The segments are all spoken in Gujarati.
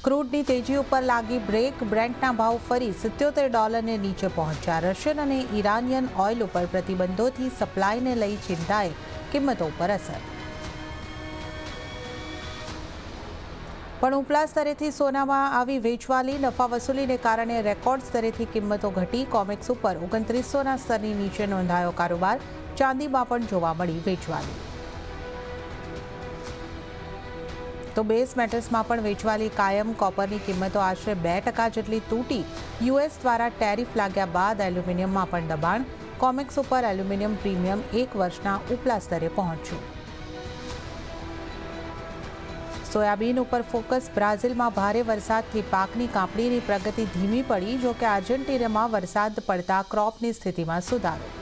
ક્રૂડની તેજી ઉપર લાગી બ્રેક, બ્રેન્ટના ભાવ ફરી $77 નીચે પહોંચ્યા. રશિયન અને ઈરાનિયન ઓઇલ ઉપર પ્રતિબંધોથી સપ્લાયને લઈ ચિંતાએ કિંમતો પર અસર. પણ ઉપલા સ્તરેથી સોનામાં આવી વેચવાલી નફા વસૂલીને કારણે રેકોર્ડ સ્તરેથી કિંમતો ઘટી. કોમેક્સ ઉપર 2900ના સ્તરની નીચે નોંધાયો કારોબાર. ચાંદીમાં પણ જોવા મળી વેચવાલી. તો બેઝ મેટલ્સમાં પણ વેચવાલી કાયમ. કોપરની કિંમતો આશરે 2% જેટલી તૂટી. યુએસ દ્વારા ટેરિફ લાગ્યા બાદ એલ્યુમિનિયમમાં પણ દબાણ. કોમેક્સ ઉપર એલ્યુમિનિયમ પ્રીમિયમ 1 વર્ષના ઉપલા સ્તરે પહોંચ્યું. સોયાબીન ઉપર ફોકસ. બ્રાઝિલમાં ભારે વરસાદથી પાકની કાપણીની પ્રગતિ ધીમી પડી. જોકે આર્જેન્ટિનામાં વરસાદ પડતા ક્રોપની સ્થિતિમાં સુધારો.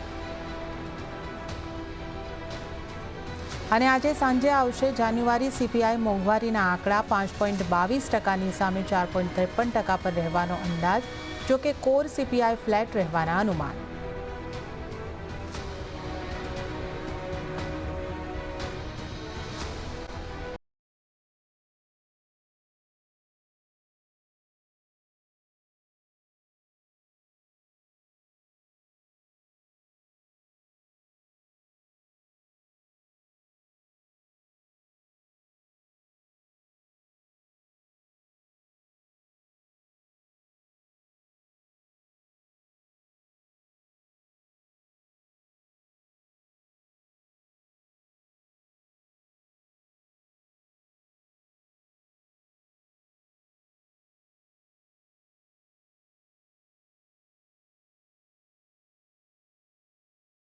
અને આજે સાંજે આવશે જાન્યુઆરી સીપીઆઈ મોંઘવારીના આંકડા. 5.22%ની સામે 4.53% પર રહેવાનો અંદાજ. જોકે કોર સીપીઆઈ ફ્લેટ રહેવાના અનુમાન.